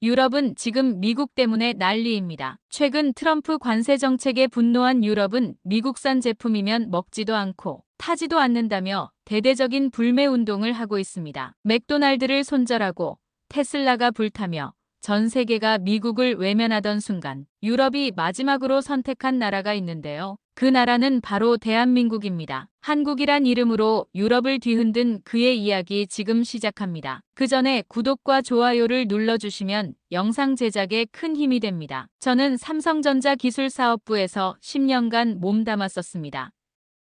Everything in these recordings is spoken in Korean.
유럽은 지금 미국 때문에 난리입니다. 최근 트럼프 관세 정책에 분노한 유럽은 미국산 제품이면 먹지도 않고 타지도 않는다며 대대적인 불매 운동을 하고 있습니다. 맥도날드를 손절하고 테슬라가 불타며 전 세계가 미국을 외면하던 순간 유럽이 마지막으로 선택한 나라가 있는데요. 그 나라는 바로 대한민국입니다. 한국이란 이름으로 유럽을 뒤흔든 그의 이야기 지금 시작합니다. 그 전에 구독과 좋아요를 눌러주시면 영상 제작에 큰 힘이 됩니다. 저는 삼성전자 기술사업부에서 10년간 몸담았었습니다.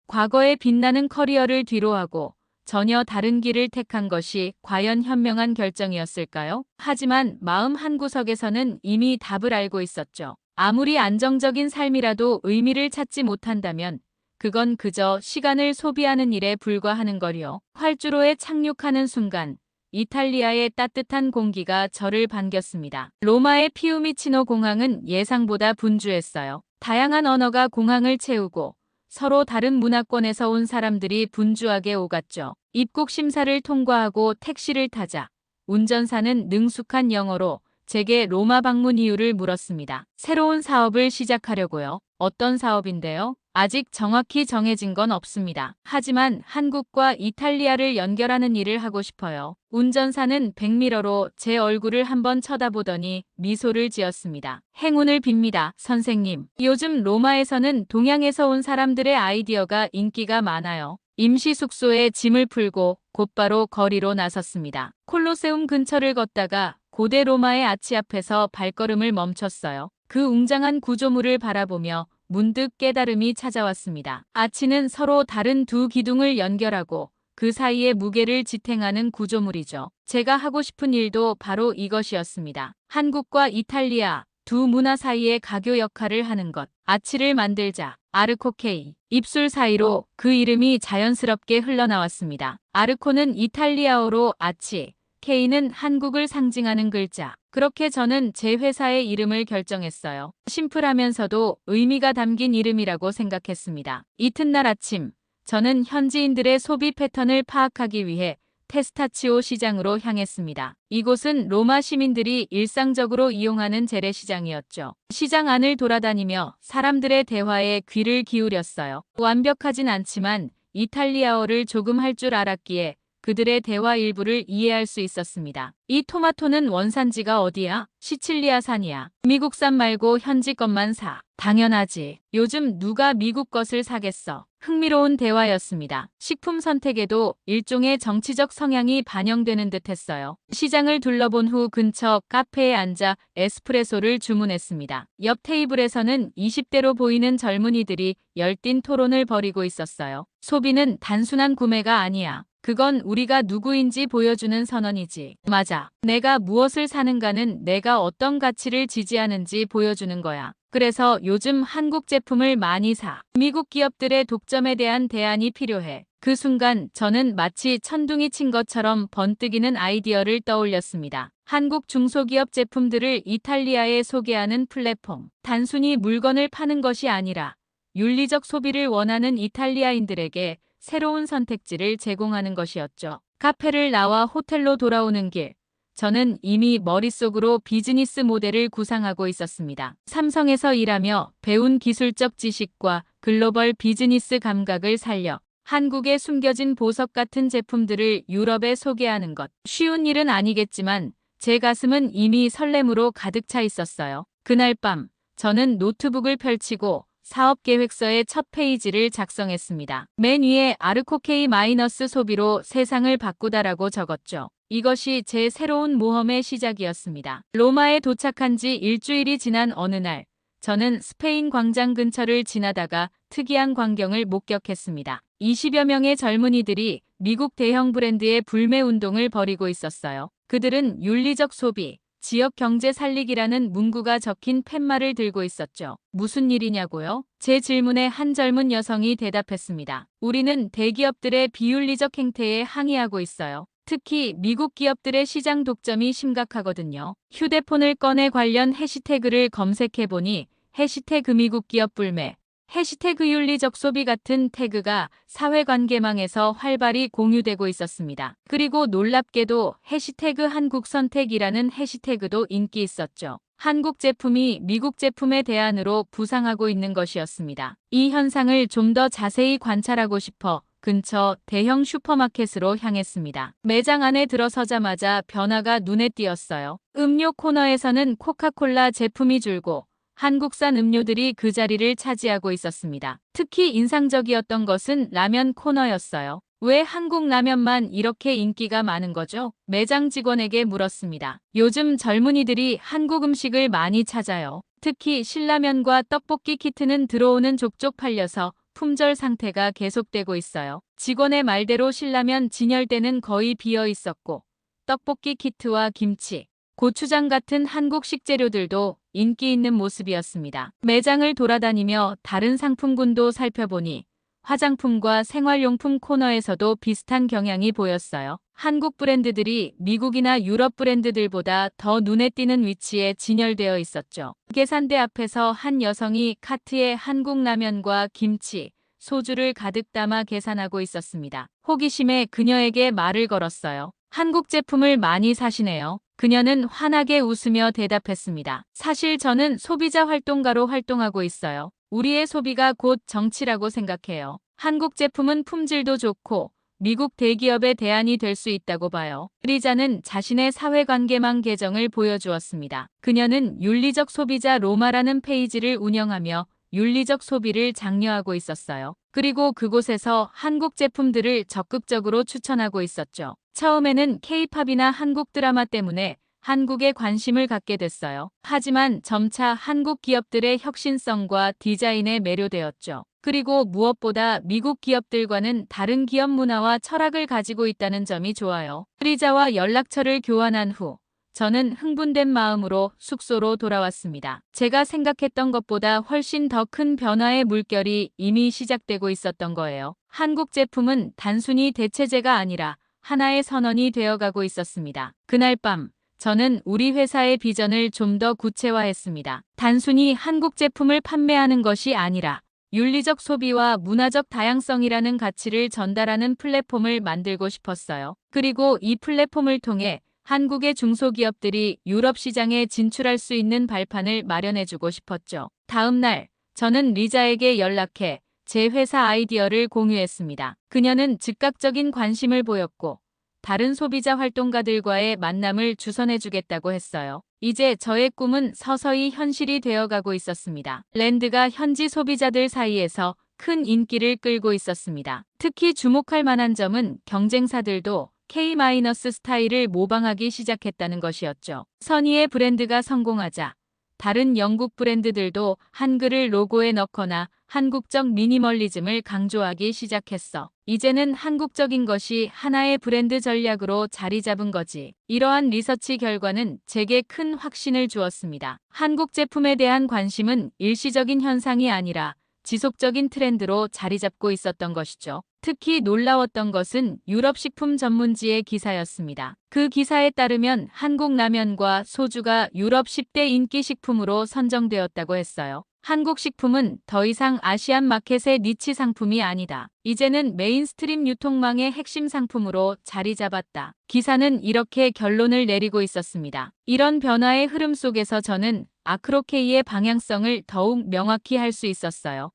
과거의 빛나는 커리어를 뒤로하고 전혀 다른 길을 택한 것이 과연 현명한 결정이었을까요? 하지만 마음 한구석에서는 이미 답을 알고 있었죠. 아무리 안정적인 삶이라도 의미를 찾지 못한다면 그건 그저 시간을 소비하는 일에 불과하는 거리요. 활주로에 착륙하는 순간 이탈리아의 따뜻한 공기가 저를 반겼습니다. 로마의 피우미치노 공항은 예상보다 분주했어요. 다양한 언어가 공항을 채우고 서로 다른 문화권에서 온 사람들이 분주하게 오갔죠. 입국 심사를 통과하고 택시를 타자 운전사는 능숙한 영어로 제게 로마 방문 이유를 물었습니다. 새로운 사업을 시작하려고요. 어떤 사업인데요? 아직 정확히 정해진 건 없습니다. 하지만 한국과 이탈리아를 연결하는 일을 하고 싶어요. 운전사는 백미러로 제 얼굴을 한번 쳐다보더니 미소를 지었습니다. 행운을 빕니다, 선생님. 요즘 로마에서는 동양에서 온 사람들의 아이디어가 인기가 많아요. 임시 숙소에 짐을 풀고 곧바로 거리로 나섰습니다. 콜로세움 근처를 걷다가 고대 로마의 아치 앞에서 발걸음을 멈췄어요. 그 웅장한 구조물을 바라보며 문득 깨달음이 찾아왔습니다. 아치는 서로 다른 두 기둥을 연결하고 그 사이에 무게를 지탱하는 구조물이죠. 제가 하고 싶은 일도 바로 이것이었습니다. 한국과 이탈리아 두 문화 사이의 가교 역할을 하는 것. 아치를 만들자. 아르코케이. 입술 사이로 그 이름이 자연스럽게 흘러나왔습니다. 아르코는 이탈리아어로 아치, K는 한국을 상징하는 글자. 그렇게 저는 제 회사의 이름을 결정했어요. 심플하면서도 의미가 담긴 이름이라고 생각했습니다. 이튿날 아침, 저는 현지인들의 소비 패턴을 파악하기 위해 테스타치오 시장으로 향했습니다. 이곳은 로마 시민들이 일상적으로 이용하는 재래시장이었죠. 시장 안을 돌아다니며 사람들의 대화에 귀를 기울였어요. 완벽하진 않지만 이탈리아어를 조금 할 줄 알았기에 그들의 대화 일부를 이해할 수 있었습니다. 이 토마토는 원산지가 어디야? 시칠리아산이야. 미국산 말고 현지 것만 사. 당연하지. 요즘 누가 미국 것을 사겠어. 흥미로운 대화였습니다. 식품 선택에도 일종의 정치적 성향이 반영되는 듯 했어요. 시장을 둘러본 후 근처 카페에 앉아 에스프레소를 주문했습니다. 옆 테이블에서는 20대로 보이는 젊은이들이 열띤 토론을 벌이고 있었어요. 소비는 단순한 구매가 아니야. 그건 우리가 누구인지 보여주는 선언이지. 맞아. 내가 무엇을 사는가는 내가 어떤 가치를 지지하는지 보여주는 거야. 그래서 요즘 한국 제품을 많이 사. 미국 기업들의 독점에 대한 대안이 필요해. 그 순간 저는 마치 천둥이 친 것처럼 번뜩이는 아이디어를 떠올렸습니다. 한국 중소기업 제품들을 이탈리아에 소개하는 플랫폼. 단순히 물건을 파는 것이 아니라 윤리적 소비를 원하는 이탈리아인들에게 새로운 선택지를 제공하는 것이었죠. 카페를 나와 호텔로 돌아오는 길. 저는 이미 머릿속으로 비즈니스 모델을 구상하고 있었습니다. 삼성에서 일하며 배운 기술적 지식과 글로벌 비즈니스 감각을 살려 한국에 숨겨진 보석 같은 제품들을 유럽에 소개하는 것. 쉬운 일은 아니겠지만 제 가슴은 이미 설렘으로 가득 차 있었어요. 그날 밤 저는 노트북을 펼치고 사업 계획서의 첫 페이지를 작성했습니다. 맨 위에 아르코케이 마이너스 소비로 세상을 바꾸다라고 적었죠. 이것이 제 새로운 모험의 시작이었습니다. 로마에 도착한 지 일주일이 지난 어느 날, 저는 스페인 광장 근처를 지나다가 특이한 광경을 목격했습니다. 20여 명의 젊은이들이 미국 대형 브랜드의 불매 운동을 벌이고 있었어요. 그들은 윤리적 소비, 지역 경제 살리기라는 문구가 적힌 팻말을 들고 있었죠. 무슨 일이냐고요? 제 질문에 한 젊은 여성이 대답했습니다. 우리는 대기업들의 비윤리적 행태에 항의하고 있어요. 특히 미국 기업들의 시장 독점이 심각하거든요. 휴대폰을 꺼내 관련 해시태그를 검색해보니 해시태그 미국 기업 불매, 해시태그 윤리적 소비 같은 태그가 사회관계망에서 활발히 공유되고 있었습니다. 그리고 놀랍게도 해시태그 한국선택이라는 해시태그도 인기 있었죠. 한국 제품이 미국 제품의 대안으로 부상하고 있는 것이었습니다. 이 현상을 좀 더 자세히 관찰하고 싶어 근처 대형 슈퍼마켓으로 향했습니다. 매장 안에 들어서자마자 변화가 눈에 띄었어요. 음료 코너에서는 코카콜라 제품이 줄고 한국산 음료들이 그 자리를 차지하고 있었습니다. 특히 인상적이었던 것은 라면 코너였어요. 왜 한국 라면만 이렇게 인기가 많은 거죠? 매장 직원에게 물었습니다. 요즘 젊은이들이 한국 음식을 많이 찾아요. 특히 신라면과 떡볶이 키트는 들어오는 족족 팔려서 품절 상태가 계속되고 있어요. 직원의 말대로 신라면 진열대는 거의 비어 있었고 떡볶이 키트와 김치, 고추장 같은 한국 식재료들도 인기 있는 모습이었습니다. 매장을 돌아다니며 다른 상품군도 살펴보니 화장품과 생활용품 코너에서도 비슷한 경향이 보였어요. 한국 브랜드들이 미국이나 유럽 브랜드들보다 더 눈에 띄는 위치에 진열되어 있었죠. 계산대 앞에서 한 여성이 카트에 한국 라면과 김치, 소주를 가득 담아 계산하고 있었습니다. 호기심에 그녀에게 말을 걸었어요. 한국 제품을 많이 사시네요. 그녀는 환하게 웃으며 대답했습니다. 사실 저는 소비자 활동가로 활동하고 있어요. 우리의 소비가 곧 정치라고 생각해요. 한국 제품은 품질도 좋고 미국 대기업의 대안이 될 수 있다고 봐요. 리자는 자신의 사회관계망 계정을 보여주었습니다. 그녀는 윤리적 소비자 로마라는 페이지를 운영하며 윤리적 소비를 장려하고 있었어요. 그리고 그곳에서 한국 제품들을 적극적으로 추천하고 있었죠. 처음에는 K-팝이나 한국 드라마 때문에 한국에 관심을 갖게 됐어요. 하지만 점차 한국 기업들의 혁신성과 디자인에 매료되었죠. 그리고 무엇보다 미국 기업들과는 다른 기업 문화와 철학을 가지고 있다는 점이 좋아요. 리자와 연락처를 교환한 후 저는 흥분된 마음으로 숙소로 돌아왔습니다. 제가 생각했던 것보다 훨씬 더 큰 변화의 물결이 이미 시작되고 있었던 거예요. 한국 제품은 단순히 대체제가 아니라 하나의 선언이 되어가고 있었습니다. 그날 밤 저는 우리 회사의 비전을 좀 더 구체화했습니다. 단순히 한국 제품을 판매하는 것이 아니라 윤리적 소비와 문화적 다양성이라는 가치를 전달하는 플랫폼을 만들고 싶었어요. 그리고 이 플랫폼을 통해 한국의 중소기업들이 유럽 시장에 진출할 수 있는 발판을 마련해주고 싶었죠. 다음 날 저는 리자에게 연락해 제 회사 아이디어를 공유했습니다. 그녀는 즉각적인 관심을 보였고 다른 소비자 활동가들과의 만남을 주선해주겠다고 했어요. 이제 저의 꿈은 서서히 현실이 되어가고 있었습니다. 랜드가 현지 소비자들 사이에서 큰 인기를 끌고 있었습니다. 특히 주목할 만한 점은 경쟁사들도 K-스타일을 모방하기 시작했다는 것이었죠. 선의의 브랜드가 성공하자 다른 영국 브랜드들도 한글을 로고에 넣거나 한국적 미니멀리즘을 강조하기 시작했어. 이제는 한국적인 것이 하나의 브랜드 전략으로 자리 잡은 거지. 이러한 리서치 결과는 제게 큰 확신을 주었습니다. 한국 제품에 대한 관심은 일시적인 현상이 아니라 지속적인 트렌드로 자리 잡고 있었던 것이죠. 특히 놀라웠던 것은 유럽 식품 전문지의 기사였습니다. 그 기사에 따르면 한국 라면과 소주가 유럽 10대 인기 식품으로 선정되었다고 했어요. 한국 식품은 더 이상 아시안 마켓의 니치 상품이 아니다. 이제는 메인스트림 유통망의 핵심 상품으로 자리 잡았다. 기사는 이렇게 결론을 내리고 있었습니다. 이런 변화의 흐름 속에서 저는 아크로케이의 방향성을 더욱 명확히 할 수 있었어요.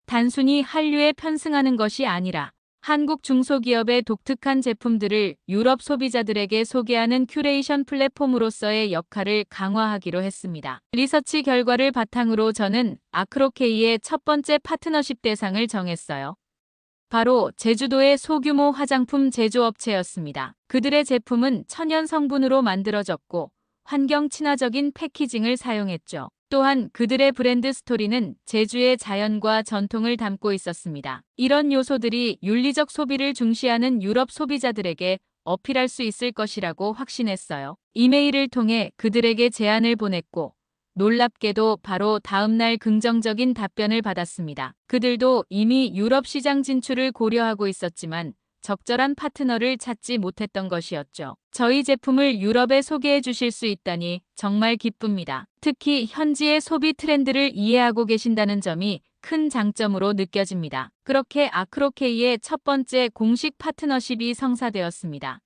단순히 한류에 편승하는 것이 아니라 한국 중소기업의 독특한 제품들을 유럽 소비자들에게 소개하는 큐레이션 플랫폼으로서의 역할을 강화하기로 했습니다. 리서치 결과를 바탕으로 저는 아크로케이의 첫 번째 파트너십 대상을 정했어요. 바로 제주도의 소규모 화장품 제조업체였습니다. 그들의 제품은 천연 성분으로 만들어졌고 환경 친화적인 패키징을 사용했죠. 또한 그들의 브랜드 스토리는 제주의 자연과 전통을 담고 있었습니다. 이런 요소들이 윤리적 소비를 중시하는 유럽 소비자들에게 어필할 수 있을 것이라고 확신했어요. 이메일을 통해 그들에게 제안을 보냈고 놀랍게도 바로 다음 날 긍정적인 답변을 받았습니다. 그들도 이미 유럽 시장 진출을 고려하고 있었지만 적절한 파트너를 찾지 못했던 것이었죠. 저희 제품을 유럽에 소개해 주실 수 있다니 정말 기쁩니다. 특히 현지의 소비 트렌드를 이해하고 계신다는 점이 큰 장점으로 느껴집니다. 그렇게 아크로케이의 첫 번째 공식 파트너십이 성사되었습니다.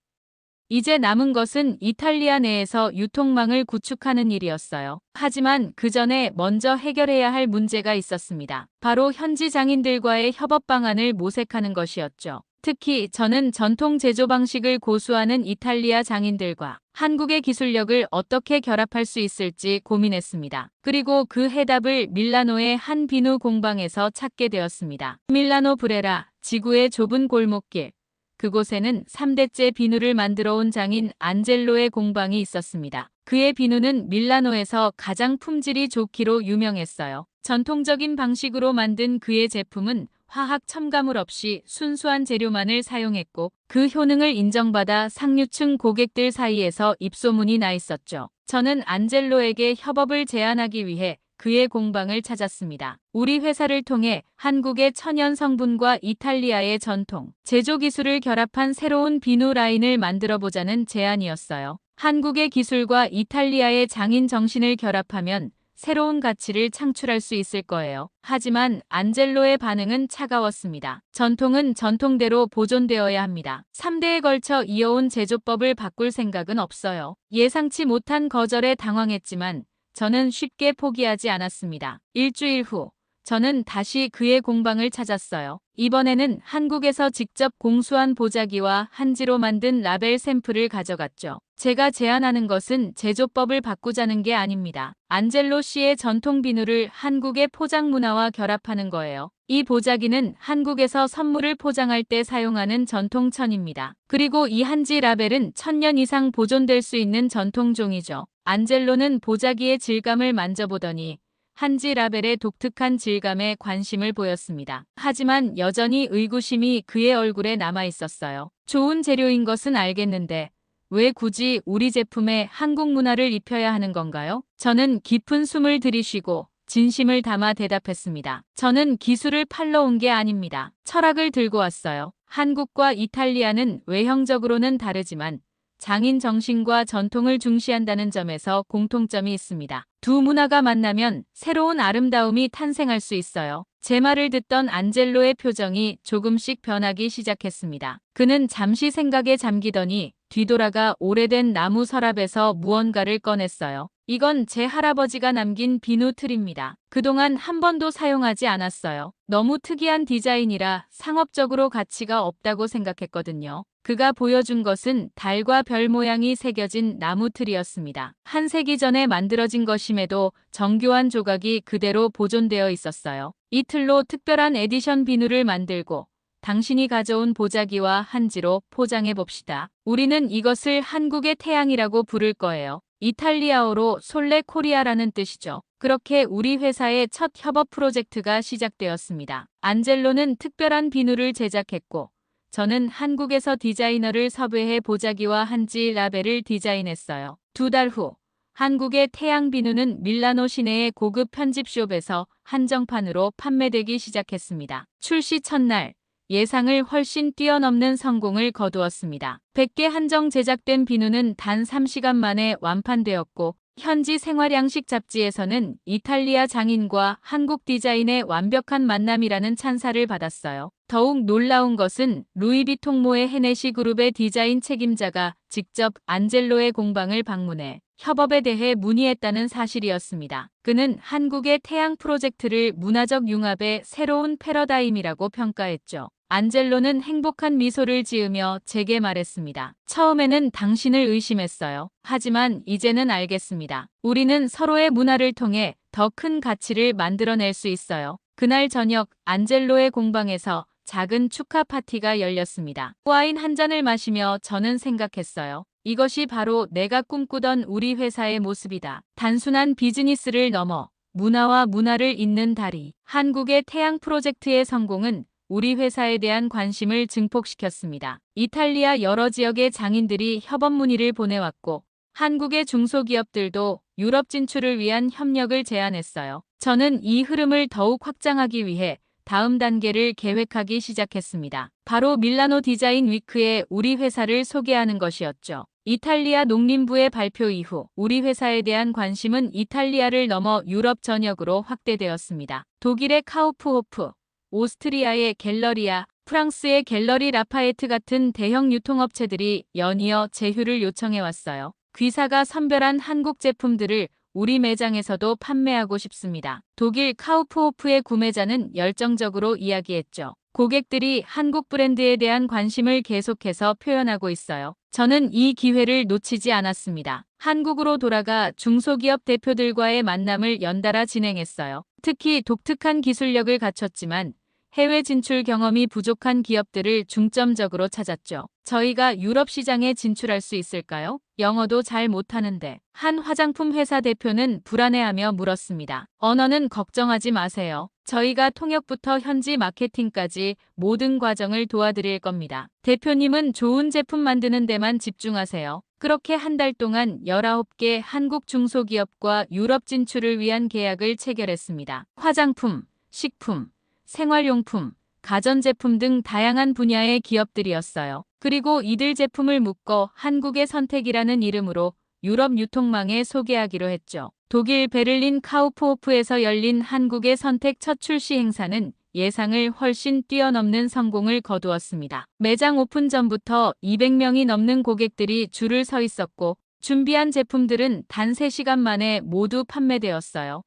이제 남은 것은 이탈리아 내에서 유통망을 구축하는 일이었어요. 하지만 그 전에 먼저 해결해야 할 문제가 있었습니다. 바로 현지 장인들과의 협업 방안을 모색하는 것이었죠. 특히 저는 전통 제조 방식을 고수하는 이탈리아 장인들과 한국의 기술력을 어떻게 결합할 수 있을지 고민했습니다. 그리고 그 해답을 밀라노의 한 비누 공방에서 찾게 되었습니다. 밀라노 브레라, 지구의 좁은 골목길. 그곳에는 3대째 비누를 만들어 온 장인 안젤로의 공방이 있었습니다. 그의 비누는 밀라노에서 가장 품질이 좋기로 유명했어요. 전통적인 방식으로 만든 그의 제품은 화학 첨가물 없이 순수한 재료만을 사용했고 그 효능을 인정받아 상류층 고객들 사이에서 입소문이 나 있었죠. 저는 안젤로에게 협업을 제안하기 위해 그의 공방을 찾았습니다. 우리 회사를 통해 한국의 천연 성분과 이탈리아의 전통, 제조 기술을 결합한 새로운 비누 라인을 만들어보자는 제안이었어요. 한국의 기술과 이탈리아의 장인 정신을 결합하면 새로운 가치를 창출할 수 있을 거예요. 하지만 안젤로의 반응은 차가웠습니다. 전통은 전통대로 보존되어야 합니다. 3대에 걸쳐 이어온 제조법을 바꿀 생각은 없어요. 예상치 못한 거절에 당황했지만 저는 쉽게 포기하지 않았습니다. 일주일 후 저는 다시 그의 공방을 찾았어요. 이번에는 한국에서 직접 공수한 보자기와 한지로 만든 라벨 샘플을 가져갔죠. 제가 제안하는 것은 제조법을 바꾸자는 게 아닙니다. 안젤로 씨의 전통 비누를 한국의 포장 문화와 결합하는 거예요. 이 보자기는 한국에서 선물을 포장할 때 사용하는 전통천입니다. 그리고 이 한지 라벨은 1000년 이상 보존될 수 있는 전통종이죠. 안젤로는 보자기의 질감을 만져보더니 한지 라벨의 독특한 질감에 관심을 보였습니다. 하지만 여전히 의구심이 그의 얼굴에 남아 있었어요. 좋은 재료인 것은 알겠는데 왜 굳이 우리 제품에 한국 문화를 입혀야 하는 건가요? 저는 깊은 숨을 들이쉬고 진심을 담아 대답했습니다. 저는 기술을 팔러 온 게 아닙니다. 철학을 들고 왔어요. 한국과 이탈리아는 외형적으로는 다르지만 장인 정신과 전통을 중시한다는 점에서 공통점이 있습니다. 두 문화가 만나면 새로운 아름다움이 탄생할 수 있어요. 제 말을 듣던 안젤로의 표정이 조금씩 변하기 시작했습니다. 그는 잠시 생각에 잠기더니 뒤돌아가 오래된 나무 서랍에서 무언가를 꺼냈어요. 이건 제 할아버지가 남긴 비누 틀입니다. 그동안 한 번도 사용하지 않았어요. 너무 특이한 디자인이라 상업적으로 가치가 없다고 생각했거든요. 그가 보여준 것은 달과 별 모양이 새겨진 나무 틀이었습니다. 한 세기 전에 만들어진 것임에도 정교한 조각이 그대로 보존되어 있었어요. 이 틀로 특별한 에디션 비누를 만들고 당신이 가져온 보자기와 한지로 포장해 봅시다. 우리는 이것을 한국의 태양이라고 부를 거예요. 이탈리아어로 솔레 코리아라는 뜻이죠. 그렇게 우리 회사의 첫 협업 프로젝트가 시작되었습니다. 안젤로는 특별한 비누를 제작했고 저는 한국에서 디자이너를 섭외해 보자기와 한지 라벨을 디자인했어요. 2달 후 한국의 태양 비누는 밀라노 시내의 고급 편집숍에서 한정판으로 판매되기 시작했습니다. 출시 첫날 예상을 훨씬 뛰어넘는 성공을 거두었습니다. 100개 한정 제작된 비누는 단 3시간 만에 완판되었고 현지 생활양식 잡지에서는 이탈리아 장인과 한국 디자인의 완벽한 만남이라는 찬사를 받았어요. 더욱 놀라운 것은 루이비통모의 헤네시 그룹의 디자인 책임자가 직접 안젤로의 공방을 방문해 협업에 대해 문의했다는 사실이었습니다. 그는 한국의 태양 프로젝트를 문화적 융합의 새로운 패러다임이라고 평가했죠. 안젤로는 행복한 미소를 지으며 제게 말했습니다. 처음에는 당신을 의심했어요. 하지만 이제는 알겠습니다. 우리는 서로의 문화를 통해 더 큰 가치를 만들어낼 수 있어요. 그날 저녁 안젤로의 공방에서 작은 축하 파티가 열렸습니다. 와인 한 잔을 마시며 저는 생각했어요. 이것이 바로 내가 꿈꾸던 우리 회사의 모습이다. 단순한 비즈니스를 넘어 문화와 문화를 잇는 다리. 한국의 태양 프로젝트의 성공은 우리 회사에 대한 관심을 증폭시켰습니다. 이탈리아 여러 지역의 장인들이 협업 문의를 보내왔고 한국의 중소기업들도 유럽 진출을 위한 협력을 제안했어요. 저는 이 흐름을 더욱 확장하기 위해 다음 단계를 계획하기 시작했습니다. 바로 밀라노 디자인 위크에 우리 회사를 소개하는 것이었죠. 이탈리아 농림부의 발표 이후 우리 회사에 대한 관심은 이탈리아를 넘어 유럽 전역으로 확대되었습니다. 독일의 카우프호프, 오스트리아의 갤러리아, 프랑스의 갤러리 라파에트 같은 대형 유통업체들이 연이어 제휴를 요청해왔어요. 귀사가 선별한 한국 제품들을 우리 매장에서도 판매하고 싶습니다. 독일 카우프호프의 구매자는 열정적으로 이야기했죠. 고객들이 한국 브랜드에 대한 관심을 계속해서 표현하고 있어요. 저는 이 기회를 놓치지 않았습니다. 한국으로 돌아가 중소기업 대표들과의 만남을 연달아 진행했어요. 특히 독특한 기술력을 갖췄지만 해외 진출 경험이 부족한 기업들을 중점적으로 찾았죠. 저희가 유럽 시장에 진출할 수 있을까요? 영어도 잘 못하는데. 한 화장품 회사 대표는 불안해하며 물었습니다. 언어는 걱정하지 마세요. 저희가 통역부터 현지 마케팅까지 모든 과정을 도와드릴 겁니다. 대표님은 좋은 제품 만드는 데만 집중하세요. 그렇게 한 달 동안 19개 한국 중소기업과 유럽 진출을 위한 계약을 체결했습니다. 화장품, 식품, 생활용품, 가전제품 등 다양한 분야의 기업들이었어요. 그리고 이들 제품을 묶어 한국의 선택이라는 이름으로 유럽 유통망에 소개하기로 했죠. 독일 베를린 카우프호프에서 열린 한국의 선택 첫 출시 행사는 예상을 훨씬 뛰어넘는 성공을 거두었습니다. 매장 오픈 전부터 200명이 넘는 고객들이 줄을 서 있었고 준비한 제품들은 단 3시간 만에 모두 판매되었어요.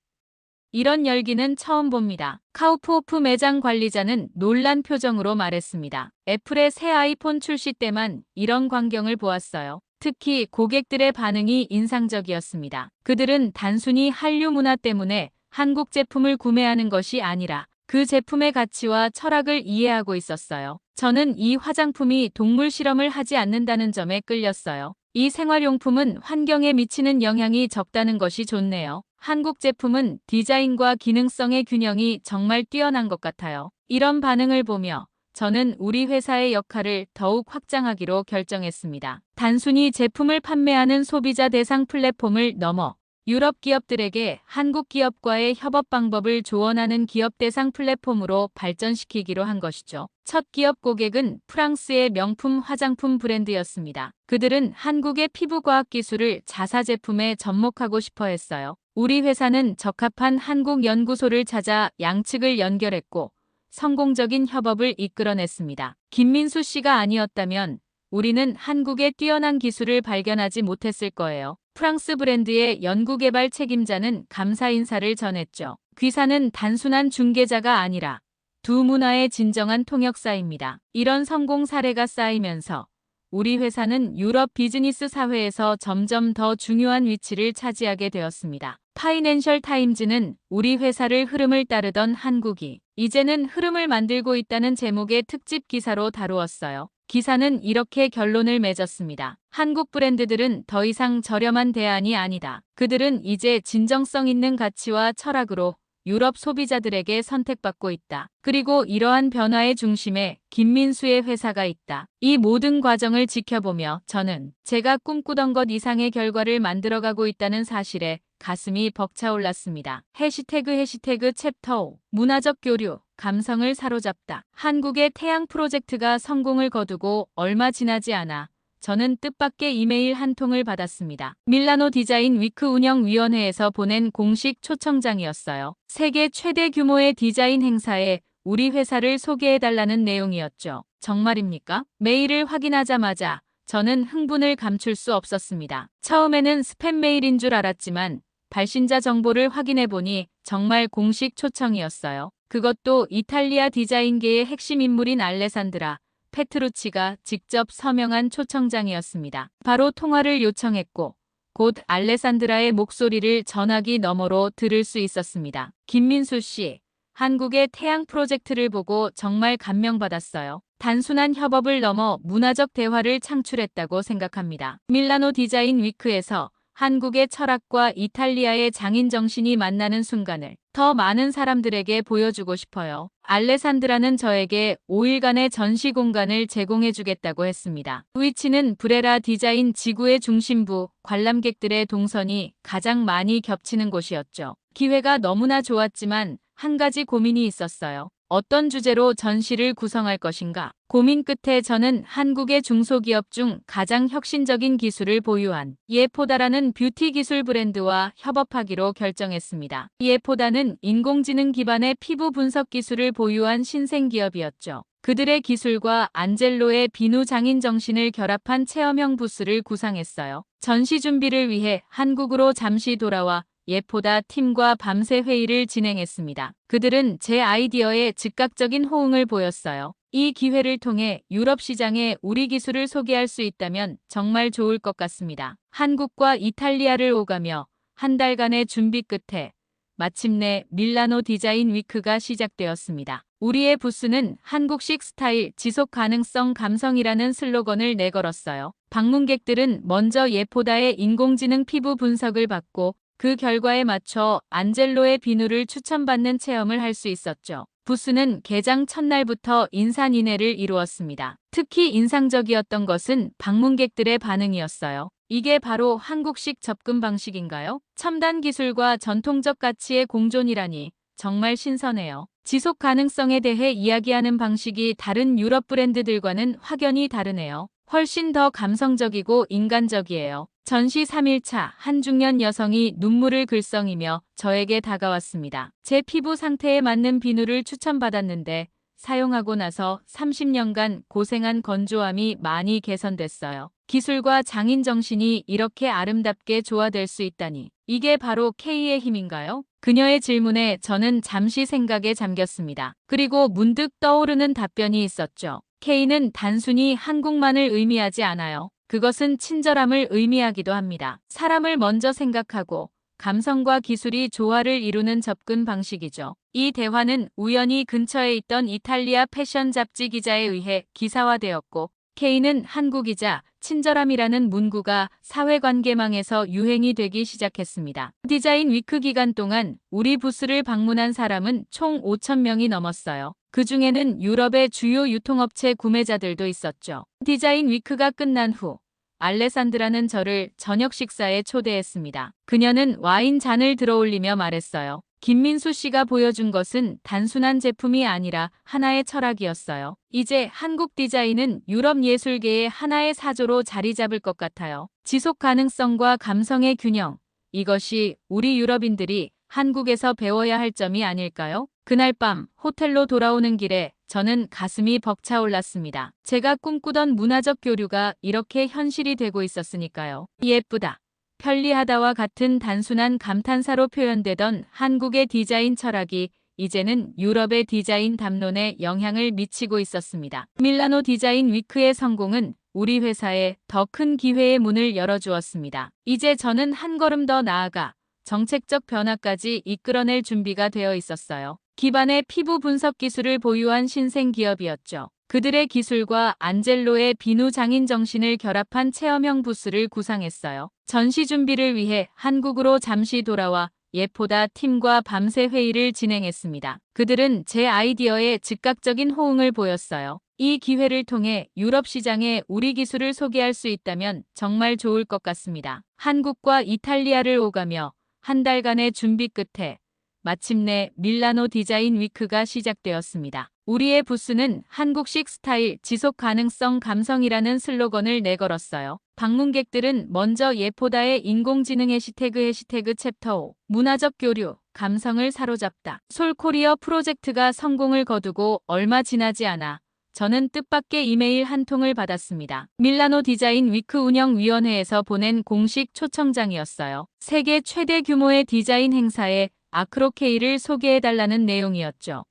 이런 열기는 처음 봅니다. 카우프호프 매장 관리자는 놀란 표정으로 말했습니다. 애플의 새 아이폰 출시 때만 이런 광경을 보았어요. 특히 고객들의 반응이 인상적이었습니다. 그들은 단순히 한류 문화 때문에 한국 제품을 구매하는 것이 아니라 그 제품의 가치와 철학을 이해하고 있었어요. 저는 이 화장품이 동물 실험을 하지 않는다는 점에 끌렸어요. 이 생활용품은 환경에 미치는 영향이 적다는 것이 좋네요. 한국 제품은 디자인과 기능성의 균형이 정말 뛰어난 것 같아요. 이런 반응을 보며 저는 우리 회사의 역할을 더욱 확장하기로 결정했습니다. 단순히 제품을 판매하는 소비자 대상 플랫폼을 넘어 유럽 기업들에게 한국 기업과의 협업 방법을 조언하는 기업 대상 플랫폼으로 발전시키기로 한 것이죠. 첫 기업 고객은 프랑스의 명품 화장품 브랜드였습니다. 그들은 한국의 피부과학 기술을 자사 제품에 접목하고 싶어 했어요. 우리 회사는 적합한 한국 연구소를 찾아 양측을 연결했고 성공적인 협업을 이끌어냈습니다. 김민수 씨가 아니었다면 우리는 한국의 뛰어난 기술을 발견하지 못했을 거예요. 프랑스 브랜드의 연구개발 책임자는 감사 인사를 전했죠. 귀사는 단순한 중개자가 아니라 두 문화의 진정한 통역사입니다. 이런 성공 사례가 쌓이면서 우리 회사는 유럽 비즈니스 사회에서 점점 더 중요한 위치를 차지하게 되었습니다. 파이낸셜 타임즈는 우리 회사를 흐름을 따르던 한국이 이제는 흐름을 만들고 있다는 제목의 특집 기사로 다루었어요. 기사는 이렇게 결론을 맺었습니다. 한국 브랜드들은 더 이상 저렴한 대안이 아니다. 그들은 이제 진정성 있는 가치와 철학으로 유럽 소비자들에게 선택받고 있다. 그리고 이러한 변화의 중심에 김민수의 회사가 있다. 이 모든 과정을 지켜보며 저는 제가 꿈꾸던 것 이상의 결과를 만들어가고 있다는 사실에 가슴이 벅차올랐습니다. 해시태그 챕터 5 문화적 교류 감성을 사로잡다. 한국의 태양 프로젝트가 성공을 거두고 얼마 지나지 않아 저는 뜻밖의 이메일 한 통을 받았습니다. 밀라노 디자인 위크 운영위원회에서 보낸 공식 초청장이었어요. 세계 최대 규모의 디자인 행사에 우리 회사를 소개해달라는 내용이었죠. 정말입니까? 메일을 확인하자마자 저는 흥분을 감출 수 없었습니다. 처음에는 스팸 메일인 줄 알았지만 발신자 정보를 확인해보니 정말 공식 초청이었어요. 그것도 이탈리아 디자인계의 핵심 인물인 알레산드라 페트루치가 직접 서명한 초청장이었습니다. 바로 통화를 요청했고 곧 알레산드라의 목소리를 전화기 너머로 들을 수 있었습니다. 김민수 씨, 한국의 태양 프로젝트를 보고 정말 감명받았어요. 단순한 협업을 넘어 문화적 대화를 창출했다고 생각합니다. 밀라노 디자인 위크에서 한국의 철학과 이탈리아의 장인 정신이 만나는 순간을 더 많은 사람들에게 보여주고 싶어요. 알레산드라는 저에게 5일간의 전시 공간을 제공해주겠다고 했습니다. 위치는 브레라 디자인 지구의 중심부, 관람객들의 동선이 가장 많이 겹치는 곳이었죠. 기회가 너무나 좋았지만 한 가지 고민이 있었어요. 어떤 주제로 전시를 구성할 것인가 고민 끝에 저는 한국의 중소기업 중 가장 혁신적인 기술을 보유한 예포다라는 뷰티 기술 브랜드와 협업하기로 결정했습니다. 예포다는 인공지능 기반의 피부 분석 기술을 보유한 신생기업이었죠. 그들의 기술과 안젤로의 비누 장인 정신을 결합한 체험형 부스를 구상했어요. 전시 준비를 위해 한국으로 잠시 돌아와 예포다 팀과 밤새 회의를 진행했습니다. 그들은 제 아이디어에 즉각적인 호응을 보였어요. 이 기회를 통해 유럽 시장에 우리 기술을 소개할 수 있다면 정말 좋을 것 같습니다. 한국과 이탈리아를 오가며 한 달간의 준비 끝에 마침내 밀라노 디자인 위크가 시작되었습니다. 우리의 부스는 한국식 스타일, 지속 가능성, 감성이라는 슬로건을 내걸었어요. 방문객들은 먼저 예포다의 인공지능 피부 분석을 받고 그 결과에 맞춰 안젤로의 비누를 추천받는 체험을 할 수 있었죠. 부스는 개장 첫날부터 인산인해를 이루었습니다. 특히 인상적이었던 것은 방문객들의 반응이었어요. 이게 바로 한국식 접근 방식인가요? 첨단 기술과 전통적 가치의 공존이라니 정말 신선해요. 지속 가능성에 대해 이야기하는 방식이 다른 유럽 브랜드들과는 확연히 다르네요. 훨씬 더 감성적이고 인간적이에요. 전시 3일차 한 중년 여성이 눈물을 글썽이며 저에게 다가왔습니다. 제 피부 상태에 맞는 비누를 추천받았는데 사용하고 나서 30년간 고생한 건조함이 많이 개선됐어요. 기술과 장인 정신이 이렇게 아름답게 조화될 수 있다니. 이게 바로 K의 힘인가요? 그녀의 질문에 저는 잠시 생각에 잠겼습니다. 그리고 문득 떠오르는 답변이 있었죠. K는 단순히 한국만을 의미하지 않아요. 그것은 친절함을 의미하기도 합니다. 사람을 먼저 생각하고 감성과 기술이 조화를 이루는 접근 방식이죠. 이 대화는 우연히 근처에 있던 이탈리아 패션 잡지 기자에 의해 기사화되었고 K는 한국이자 친절함이라는 문구가 사회관계망에서 유행이 되기 시작했습니다. 디자인 위크 기간 동안 우리 부스를 방문한 사람은 총 5,000명이 넘었어요. 그 중에는 유럽의 주요 유통업체 구매자들도 있었죠. 디자인 위크가 끝난 후 알레산드라는 저를 저녁 식사에 초대했습니다. 그녀는 와인 잔을 들어올리며 말했어요. 김민수 씨가 보여준 것은 단순한 제품이 아니라 하나의 철학이었어요. 이제 한국 디자인은 유럽 예술계의 하나의 사조로 자리 잡을 것 같아요. 지속 가능성과 감성의 균형. 이것이 우리 유럽인들이 한국에서 배워야 할 점이 아닐까요? 그날 밤 호텔로 돌아오는 길에 저는 가슴이 벅차올랐습니다. 제가 꿈꾸던 문화적 교류가 이렇게 현실이 되고 있었으니까요. 예쁘다. 편리하다와 같은 단순한 감탄사로 표현되던 한국의 디자인 철학이 이제는 유럽의 디자인 담론에 영향을 미치고 있었습니다. 밀라노 디자인 위크의 성공은 우리 회사에 더 큰 기회의 문을 열어주었습니다. 이제 저는 한 걸음 더 나아가 정책적 변화까지 이끌어낼 준비가 되어 있었어요. 기반의 피부 분석 기술을 보유한 신생 기업이었죠. 그들의 기술과 안젤로의 비누 장인 정신을 결합한 체험형 부스를 구상했어요. 전시 준비를 위해 한국으로 잠시 돌아와 예포다 팀과 밤새 회의를 진행했습니다. 그들은 제 아이디어에 즉각적인 호응을 보였어요. 이 기회를 통해 유럽 시장에 우리 기술을 소개할 수 있다면 정말 좋을 것 같습니다. 한국과 이탈리아를 오가며 한 달간의 준비 끝에 마침내 밀라노 디자인 위크가 시작되었습니다. 우리의 부스는 한국식 스타일, 지속 가능성, 감성이라는 슬로건을 내걸었어요. 방문객들은 먼저 예포다의 인공지능 해시태그 챕터 5 문화적 교류, 감성을 사로잡다. 솔코리어 프로젝트가 성공을 거두고 얼마 지나지 않아 저는 뜻밖의 이메일 한 통을 받았습니다. 밀라노 디자인 위크 운영위원회에서 보낸 공식 초청장이었어요. 세계 최대 규모의 디자인 행사에 아크로케이를 소개해달라는 내용이었죠.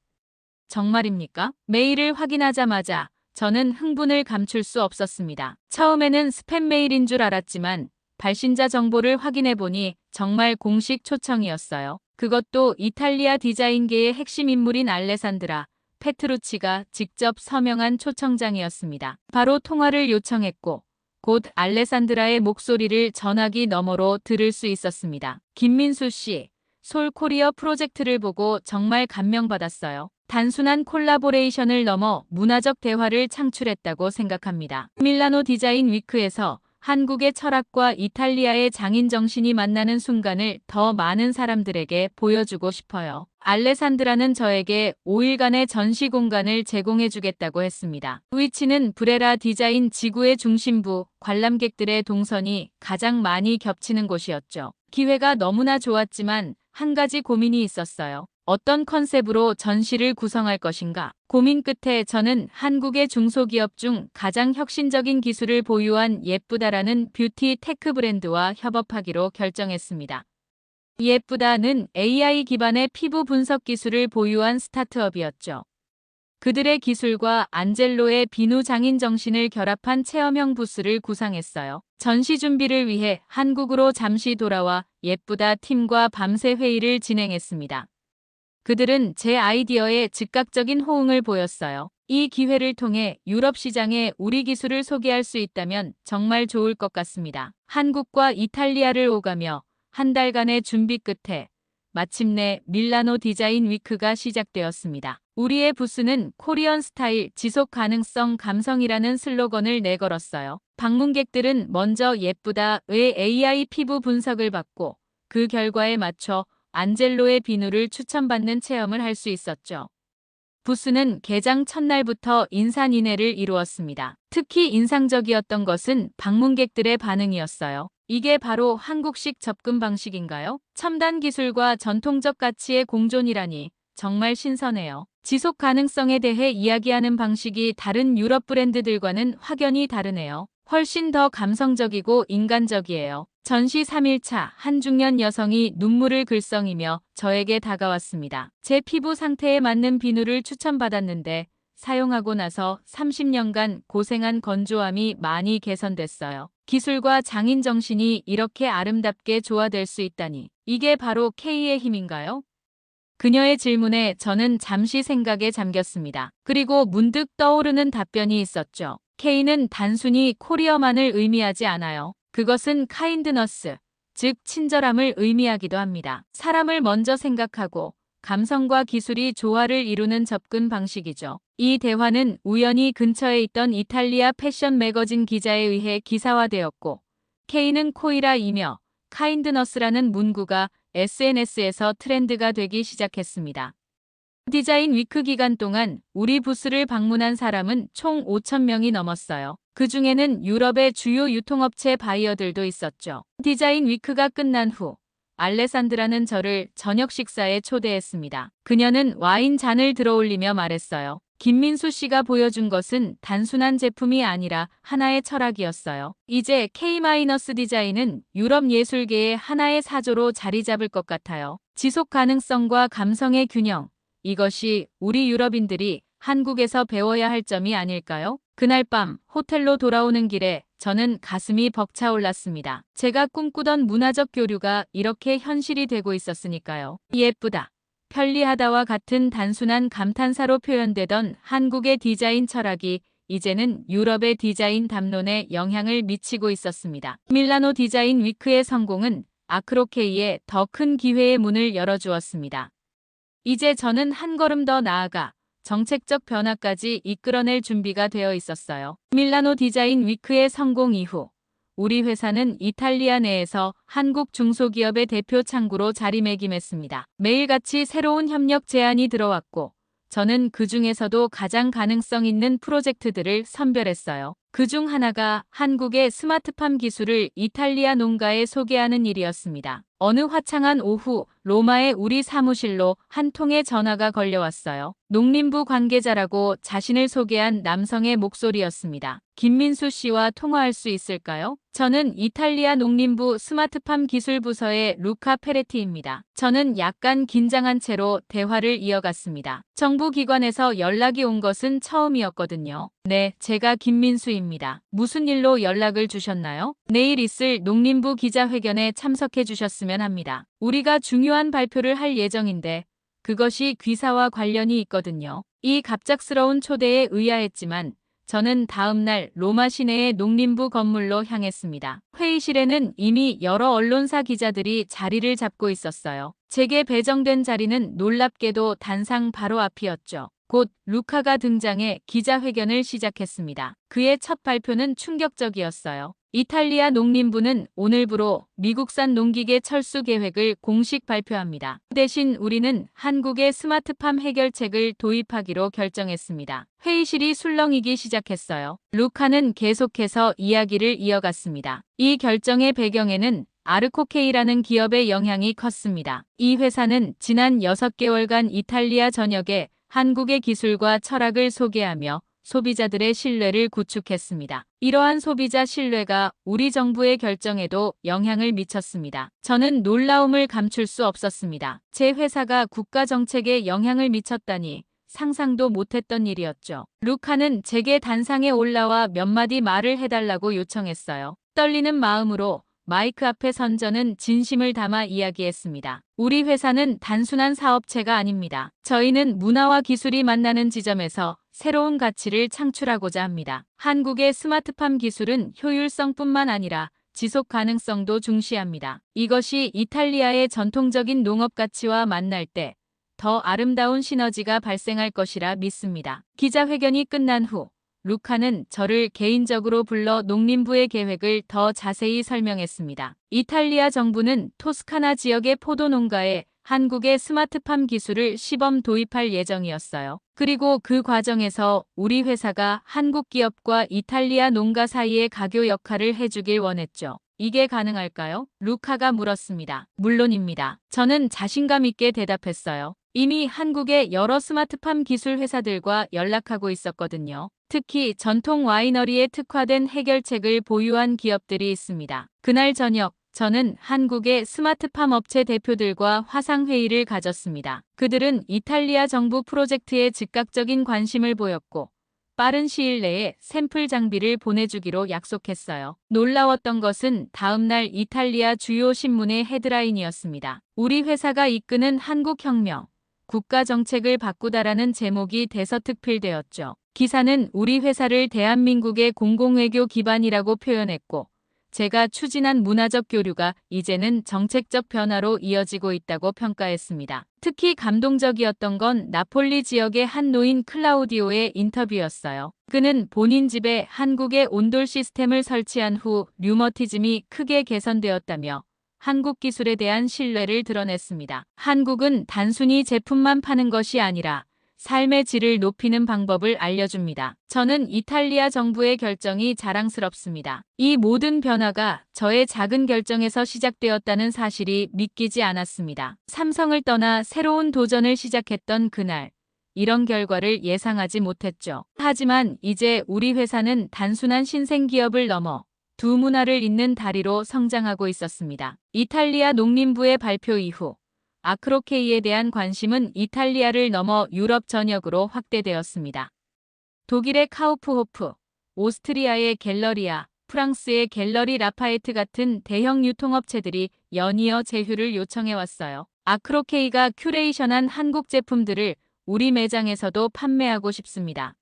정말입니까? 메일을 확인하자마자 저는 흥분을 감출 수 없었습니다. 처음에는 스팸 메일인 줄 알았지만 발신자 정보를 확인해보니 정말 공식 초청이었어요. 그것도 이탈리아 디자인계의 핵심 인물인 알레산드라 페트루치가 직접 서명한 초청장이었습니다. 바로 통화를 요청했고 곧 알레산드라의 목소리를 전화기 너머로 들을 수 있었습니다. 김민수 씨, 솔코리어 프로젝트를 보고 정말 감명받았어요. 단순한 콜라보레이션을 넘어 문화적 대화를 창출했다고 생각합니다. 밀라노 디자인 위크에서 한국의 철학과 이탈리아의 장인 정신이 만나는 순간을 더 많은 사람들에게 보여주고 싶어요. 알레산드라는 저에게 5일간의 전시 공간을 제공해주겠다고 했습니다. 위치는 브레라 디자인 지구의 중심부, 관람객들의 동선이 가장 많이 겹치는 곳이었죠. 기회가 너무나 좋았지만 한 가지 고민이 있었어요. 어떤 컨셉으로 전시를 구성할 것인가? 고민 끝에 저는 한국의 중소기업 중 가장 혁신적인 기술을 보유한 예쁘다라는 뷰티 테크 브랜드와 협업하기로 결정했습니다. 예쁘다는 AI 기반의 피부 분석 기술을 보유한 스타트업이었죠. 그들의 기술과 안젤로의 비누 장인 정신을 결합한 체험형 부스를 구상했어요. 전시 준비를 위해 한국으로 잠시 돌아와 예쁘다 팀과 밤새 회의를 진행했습니다. 그들은 제 아이디어에 즉각적인 호응을 보였어요. 이 기회를 통해 유럽 시장에 우리 기술을 소개할 수 있다면 정말 좋을 것 같습니다. 한국과 이탈리아를 오가며 한 달간의 준비 끝에 마침내 밀라노 디자인 위크가 시작되었습니다. 우리의 부스는 코리안 스타일 지속 가능성 감성이라는 슬로건을 내걸었어요. 방문객들은 먼저 예쁘다의 AI 피부 분석을 받고 그 결과에 맞춰 안젤로의 비누를 추천받는 체험을 할 수 있었죠. 부스는 개장 첫날부터 인산인해를 이루었습니다. 특히 인상적이었던 것은 방문객들의 반응이었어요. 이게 바로 한국식 접근 방식인가요? 첨단 기술과 전통적 가치의 공존이라니 정말 신선해요. 지속 가능성에 대해 이야기하는 방식이 다른 유럽 브랜드들과는 확연히 다르네요. 훨씬 더 감성적이고 인간적이에요. 전시 3일차 한 중년 여성이 눈물을 글썽이며 저에게 다가왔습니다. 제 피부 상태에 맞는 비누를 추천받았는데 사용하고 나서 30년간 고생한 건조함이 많이 개선됐어요. 기술과 장인 정신이 이렇게 아름답게 조화될 수 있다니. 이게 바로 K의 힘인가요? 그녀의 질문에 저는 잠시 생각에 잠겼습니다. 그리고 문득 떠오르는 답변이 있었죠. K는 단순히 코리어만을 의미하지 않아요. 그것은 카인드너스, 즉 친절함을 의미하기도 합니다. 사람을 먼저 생각하고 감성과 기술이 조화를 이루는 접근 방식이죠. 이 대화는 우연히 근처에 있던 이탈리아 패션 매거진 기자에 의해 기사화되었고 K는 코이라이며 카인드너스라는 문구가 SNS에서 트렌드가 되기 시작했습니다. 디자인 위크 기간 동안 우리 부스를 방문한 사람은 총 5,000명이 넘었어요. 그 중에는 유럽의 주요 유통업체 바이어들도 있었죠. 디자인 위크가 끝난 후 알레산드라는 저를 저녁 식사에 초대했습니다. 그녀는 와인 잔을 들어올리며 말했어요. 김민수 씨가 보여준 것은 단순한 제품이 아니라 하나의 철학이었어요. 이제 K-디자인은 유럽 예술계의 하나의 사조로 자리 잡을 것 같아요. 지속 가능성과 감성의 균형. 이것이 우리 유럽인들이 한국에서 배워야 할 점이 아닐까요? 그날 밤 호텔로 돌아오는 길에 저는 가슴이 벅차올랐습니다. 제가 꿈꾸던 문화적 교류가 이렇게 현실이 되고 있었으니까요. 예쁘다, 편리하다와 같은 단순한 감탄사로 표현되던 한국의 디자인 철학이 이제는 유럽의 디자인 담론에 영향을 미치고 있었습니다. 밀라노 디자인 위크의 성공은 아크로케이에 더 큰 기회의 문을 열어주었습니다. 이제 저는 한 걸음 더 나아가 정책적 변화까지 이끌어낼 준비가 되어 있었어요. 밀라노 디자인 위크의 성공 이후 우리 회사는 이탈리아 내에서 한국 중소기업의 대표 창구로 자리매김했습니다. 매일같이 새로운 협력 제안이 들어왔고 저는 그 중에서도 가장 가능성 있는 프로젝트들을 선별했어요. 그중 하나가 한국의 스마트팜 기술을 이탈리아 농가에 소개하는 일이었습니다. 어느 화창한 오후 로마의 우리 사무실로 한 통의 전화가 걸려왔어요. 농림부 관계자라고 자신을 소개한 남성의 목소리였습니다. 김민수 씨와 통화할 수 있을까요? 저는 이탈리아 농림부 스마트팜 기술부서의 루카 페레티입니다. 저는 약간 긴장한 채로 대화를 이어갔습니다. 정부 기관에서 연락이 온 것은 처음이었거든요. 네, 제가 김민수입니다. 무슨 일로 연락을 주셨나요? 내일 있을 농림부 기자회견에 참석해 주셨으면 합니다. 우리가 중요한 발표를 할 예정인데 그것이 귀사와 관련이 있거든요. 이 갑작스러운 초대에 의아했지만 저는 다음 날 로마 시내의 농림부 건물로 향했습니다. 회의실에는 이미 여러 언론사 기자들이 자리를 잡고 있었어요. 제게 배정된 자리는 놀랍게도 단상 바로 앞이었죠. 곧 루카가 등장해 기자회견을 시작했습니다. 그의 첫 발표는 충격적이었어요. 이탈리아 농림부는 오늘부로 미국산 농기계 철수 계획을 공식 발표합니다. 대신 우리는 한국의 스마트팜 해결책을 도입하기로 결정했습니다. 회의실이 술렁이기 시작했어요. 루카는 계속해서 이야기를 이어갔습니다. 이 결정의 배경에는 아르코케이라는 기업의 영향이 컸습니다. 이 회사는 지난 6개월간 이탈리아 전역에 한국의 기술과 철학을 소개하며 소비자들의 신뢰를 구축했습니다. 이러한 소비자 신뢰가 우리 정부의 결정에도 영향을 미쳤습니다. 저는 놀라움을 감출 수 없었습니다. 제 회사가 국가 정책에 영향을 미쳤다니 상상도 못했던 일이었죠. 루카는 제게 단상에 올라와 몇 마디 말을 해달라고 요청했어요. 떨리는 마음으로 마이크 앞에 선 저는 진심을 담아 이야기했습니다. 우리 회사는 단순한 사업체가 아닙니다. 저희는 문화와 기술이 만나는 지점에서 새로운 가치를 창출하고자 합니다. 한국의 스마트팜 기술은 효율성뿐만 아니라 지속 가능성도 중시합니다. 이것이 이탈리아의 전통적인 농업 가치와 만날 때 더 아름다운 시너지가 발생할 것이라 믿습니다. 기자회견이 끝난 후 루카는 저를 개인적으로 불러 농림부의 계획을 더 자세히 설명했습니다. 이탈리아 정부는 토스카나 지역의 포도 농가에 한국의 스마트팜 기술을 시범 도입할 예정이었어요. 그리고 그 과정에서 우리 회사가 한국 기업과 이탈리아 농가 사이의 가교 역할을 해주길 원했죠. 이게 가능할까요? 루카가 물었습니다. 물론입니다. 저는 자신감 있게 대답했어요. 이미 한국의 여러 스마트팜 기술 회사들과 연락하고 있었거든요. 특히 전통 와이너리에 특화된 해결책을 보유한 기업들이 있습니다. 그날 저녁 저는 한국의 스마트팜 업체 대표들과 화상회의를 가졌습니다. 그들은 이탈리아 정부 프로젝트에 즉각적인 관심을 보였고 빠른 시일 내에 샘플 장비를 보내주기로 약속했어요. 놀라웠던 것은 다음날 이탈리아 주요 신문의 헤드라인이었습니다. 우리 회사가 이끄는 한국혁명, 국가 정책을 바꾸다라는 제목이 대서특필되었죠. 기사는 우리 회사를 대한민국의 공공외교 기반이라고 표현했고 제가 추진한 문화적 교류가 이제는 정책적 변화로 이어지고 있다고 평가했습니다. 특히 감동적이었던 건 나폴리 지역의 한 노인 클라우디오의 인터뷰였어요. 그는 본인 집에 한국의 온돌 시스템을 설치한 후 류머티즘이 크게 개선되었다며 한국 기술에 대한 신뢰를 드러냈습니다. 한국은 단순히 제품만 파는 것이 아니라 삶의 질을 높이는 방법을 알려줍니다. 저는 이탈리아 정부의 결정이 자랑스럽습니다. 이 모든 변화가 저의 작은 결정에서 시작되었다는 사실이 믿기지 않았습니다. 삼성을 떠나 새로운 도전을 시작했던 그날, 이런 결과를 예상하지 못했죠. 하지만 이제 우리 회사는 단순한 신생기업을 넘어 두 문화를 잇는 다리로 성장하고 있었습니다. 이탈리아 농림부의 발표 이후 아크로케이에 대한 관심은 이탈리아를 넘어 유럽 전역으로 확대되었습니다. 독일의 카우프호프, 오스트리아의 갤러리아, 프랑스의 갤러리 라파에트 같은 대형 유통업체들이 연이어 제휴를 요청해왔어요. 아크로케이가 큐레이션한 한국 제품들을 우리 매장에서도 판매하고 싶습니다.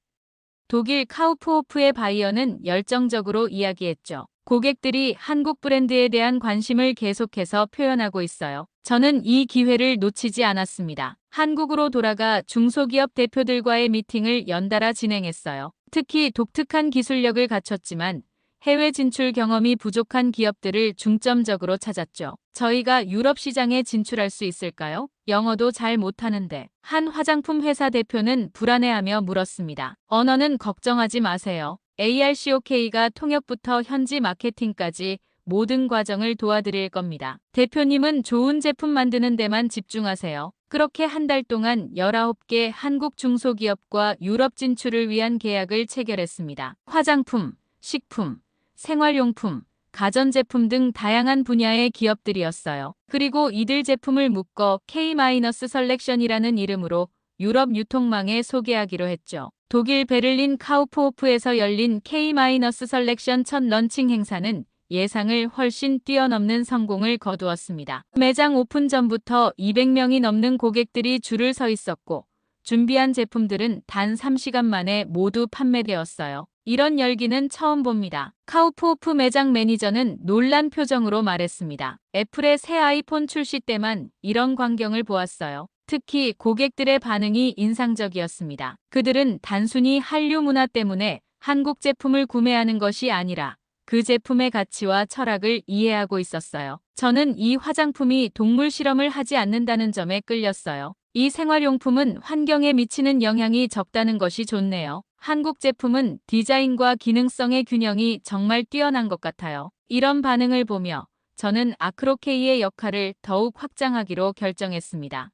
독일 카우프호프의 바이어는 열정적으로 이야기했죠. 고객들이 한국 브랜드에 대한 관심을 계속해서 표현하고 있어요. 저는 이 기회를 놓치지 않았습니다. 한국으로 돌아가 중소기업 대표들과의 미팅을 연달아 진행했어요. 특히 독특한 기술력을 갖췄지만 해외 진출 경험이 부족한 기업들을 중점적으로 찾았죠. 저희가 유럽 시장에 진출할 수 있을까요? 영어도 잘 못하는데. 한 화장품 회사 대표는 불안해하며 물었습니다. 언어는 걱정하지 마세요. ARCOK가 통역부터 현지 마케팅까지 모든 과정을 도와드릴 겁니다. 대표님은 좋은 제품 만드는 데만 집중하세요. 그렇게 한 달 동안 19개 한국 중소기업과 유럽 진출을 위한 계약을 체결했습니다. 화장품, 식품, 생활용품, 가전제품 등 다양한 분야의 기업들이었어요. 그리고 이들 제품을 묶어 K-셀렉션이라는 이름으로 유럽 유통망에 소개하기로 했죠. 독일 베를린 카우프호프에서 열린 K-셀렉션 첫 런칭 행사는 예상을 훨씬 뛰어넘는 성공을 거두었습니다. 매장 오픈 전부터 200명이 넘는 고객들이 줄을 서 있었고 준비한 제품들은 단 3시간 만에 모두 판매되었어요. 이런 열기는 처음 봅니다. 카우프호프 매장 매니저는 놀란 표정으로 말했습니다. 애플의 새 아이폰 출시 때만 이런 광경을 보았어요. 특히 고객들의 반응이 인상적이었습니다. 그들은 단순히 한류 문화 때문에 한국 제품을 구매하는 것이 아니라 그 제품의 가치와 철학을 이해하고 있었어요. 저는 이 화장품이 동물 실험을 하지 않는다는 점에 끌렸어요. 이 생활용품은 환경에 미치는 영향이 적다는 것이 좋네요. 한국 제품은 디자인과 기능성의 균형이 정말 뛰어난 것 같아요. 이런 반응을 보며 저는 아크로케이의 역할을 더욱 확장하기로 결정했습니다.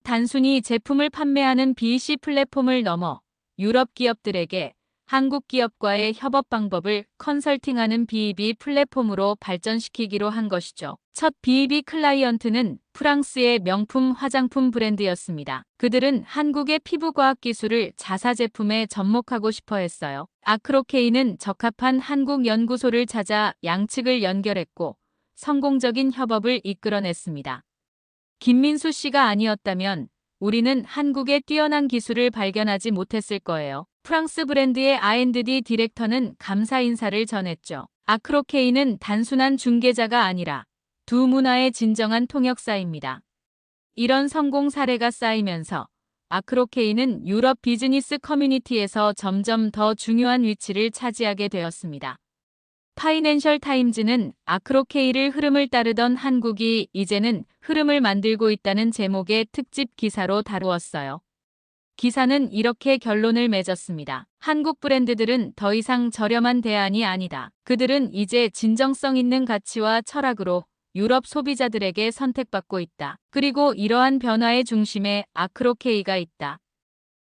단순히 제품을 판매하는 BEC 플랫폼을 넘어 유럽 기업들에게 한국 기업과의 협업 방법을 컨설팅하는 BEB 플랫폼으로 발전시키기로 한 것이죠. 첫 BEB 클라이언트는 프랑스의 명품 화장품 브랜드였습니다. 그들은 한국의 피부과학 기술을 자사 제품에 접목하고 싶어 했어요. 아크로케이는 적합한 한국 연구소를 찾아 양측을 연결했고 성공적인 협업을 이끌어냈습니다. 김민수 씨가 아니었다면 우리는 한국의 뛰어난 기술을 발견하지 못했을 거예요. 프랑스 브랜드의 R&D 디렉터는 감사 인사를 전했죠. 아크로케이는 단순한 중개자가 아니라 두 문화의 진정한 통역사입니다. 이런 성공 사례가 쌓이면서 아크로케이는 유럽 비즈니스 커뮤니티에서 점점 더 중요한 위치를 차지하게 되었습니다. 파이낸셜 타임즈는 아크로케이를 흐름을 따르던 한국이 이제는 흐름을 만들고 있다는 제목의 특집 기사로 다루었어요. 기사는 이렇게 결론을 맺었습니다. 한국 브랜드들은 더 이상 저렴한 대안이 아니다. 그들은 이제 진정성 있는 가치와 철학으로 유럽 소비자들에게 선택받고 있다. 그리고 이러한 변화의 중심에 아크로케이가 있다.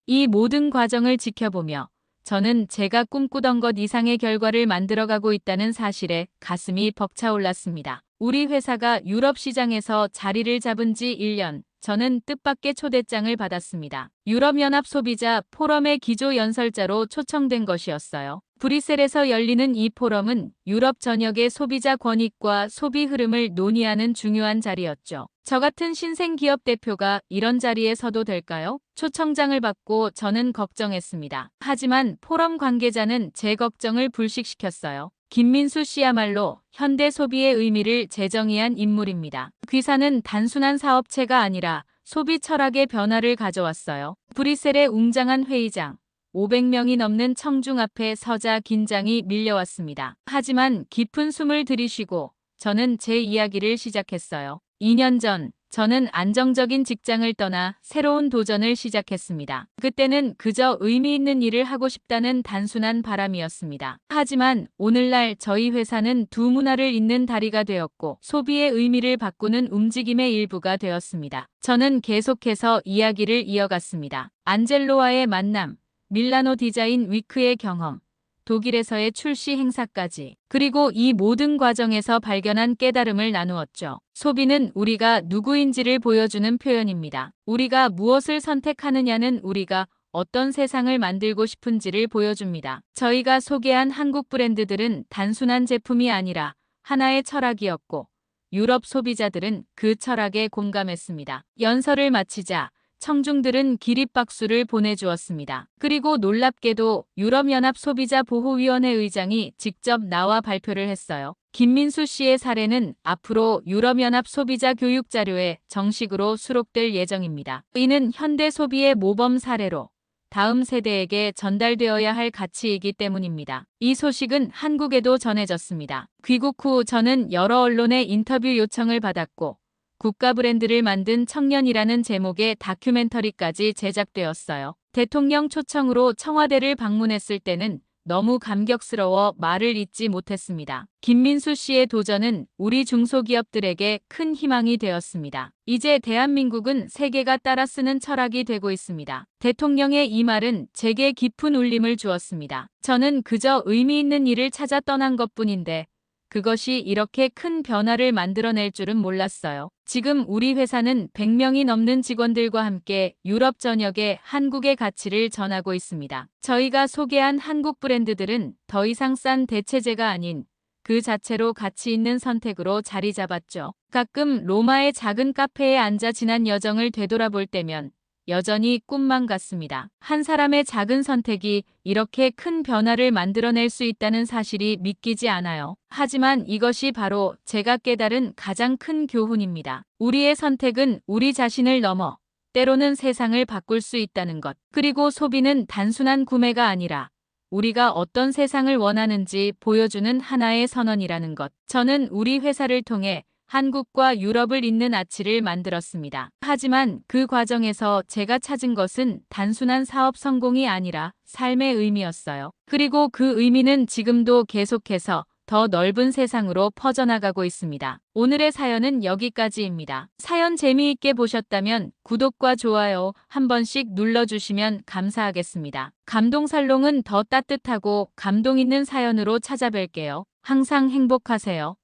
이 모든 과정을 지켜보며 저는 제가 꿈꾸던 것 이상의 결과를 만들어가고 있다는 사실에 가슴이 벅차올랐습니다. 우리 회사가 유럽 시장에서 자리를 잡은 지 1년, 저는 뜻밖의 초대장을 받았습니다. 유럽연합 소비자 포럼의 기조 연설자로 초청된 것이었어요. 브뤼셀에서 열리는 이 포럼은 유럽 전역의 소비자 권익과 소비 흐름을 논의하는 중요한 자리였죠. 저 같은 신생 기업 대표가 이런 자리에 서도 될까요? 초청장을 받고 저는 걱정했습니다. 하지만 포럼 관계자는 제 걱정을 불식시켰어요. 김민수 씨야말로 현대 소비의 의미를 재정의한 인물입니다. 귀사는 단순한 사업체가 아니라 소비 철학의 변화를 가져왔어요. 브뤼셀의 웅장한 회의장, 500명이 넘는 청중 앞에 서자 긴장이 밀려왔습니다. 하지만 깊은 숨을 들이쉬고 저는 제 이야기를 시작했어요. 2년 전 저는 안정적인 직장을 떠나 새로운 도전을 시작했습니다. 그때는 그저 의미 있는 일을 하고 싶다는 단순한 바람이었습니다. 하지만 오늘날 저희 회사는 두 문화를 잇는 다리가 되었고 소비의 의미를 바꾸는 움직임의 일부가 되었습니다. 저는 계속해서 이야기를 이어갔습니다. 안젤로와의 만남, 밀라노 디자인 위크의 경험, 독일에서의 출시 행사까지. 그리고 이 모든 과정에서 발견한 깨달음을 나누었죠. 소비는 우리가 누구인지를 보여주는 표현입니다. 우리가 무엇을 선택하느냐는 우리가 어떤 세상을 만들고 싶은지를 보여줍니다. 저희가 소개한 한국 브랜드들은 단순한 제품이 아니라 하나의 철학이었고 유럽 소비자들은 그 철학에 공감했습니다. 연설을 마치자 청중들은 기립박수를 보내주었습니다. 그리고 놀랍게도 유럽연합 소비자보호위원회 의장이 직접 나와 발표를 했어요. 김민수 씨의 사례는 앞으로 유럽연합 소비자 교육 자료에 정식으로 수록될 예정입니다. 이는 현대 소비의 모범 사례로 다음 세대에게 전달되어야 할 가치이기 때문입니다. 이 소식은 한국에도 전해졌습니다. 귀국 후 저는 여러 언론의 인터뷰 요청을 받았고 국가 브랜드를 만든 청년이라는 제목의 다큐멘터리까지 제작되었어요. 대통령 초청으로 청와대를 방문했을 때는 너무 감격스러워 말을 잇지 못했습니다. 김민수 씨의 도전은 우리 중소기업들에게 큰 희망이 되었습니다. 이제 대한민국은 세계가 따라 쓰는 철학이 되고 있습니다. 대통령의 이 말은 제게 깊은 울림을 주었습니다. 저는 그저 의미 있는 일을 찾아 떠난 것뿐인데 그것이 이렇게 큰 변화를 만들어낼 줄은 몰랐어요. 지금 우리 회사는 100명이 넘는 직원들과 함께 유럽 전역에 한국의 가치를 전하고 있습니다. 저희가 소개한 한국 브랜드들은 더 이상 싼 대체제가 아닌 그 자체로 가치 있는 선택으로 자리 잡았죠. 가끔 로마의 작은 카페에 앉아 지난 여정을 되돌아볼 때면 여전히 꿈만 같습니다. 한 사람의 작은 선택이 이렇게 큰 변화를 만들어낼 수 있다는 사실이 믿기지 않아요. 하지만 이것이 바로 제가 깨달은 가장 큰 교훈입니다. 우리의 선택은 우리 자신을 넘어 때로는 세상을 바꿀 수 있다는 것. 그리고 소비는 단순한 구매가 아니라 우리가 어떤 세상을 원하는지 보여주는 하나의 선언이라는 것. 저는 우리 회사를 통해 한국과 유럽을 잇는 아치를 만들었습니다. 하지만 그 과정에서 제가 찾은 것은 단순한 사업 성공이 아니라 삶의 의미였어요. 그리고 그 의미는 지금도 계속해서 더 넓은 세상으로 퍼져나가고 있습니다. 오늘의 사연은 여기까지입니다. 사연 재미있게 보셨다면 구독과 좋아요 한 번씩 눌러주시면 감사하겠습니다. 감동살롱은 더 따뜻하고 감동 있는 사연으로 찾아뵐게요. 항상 행복하세요.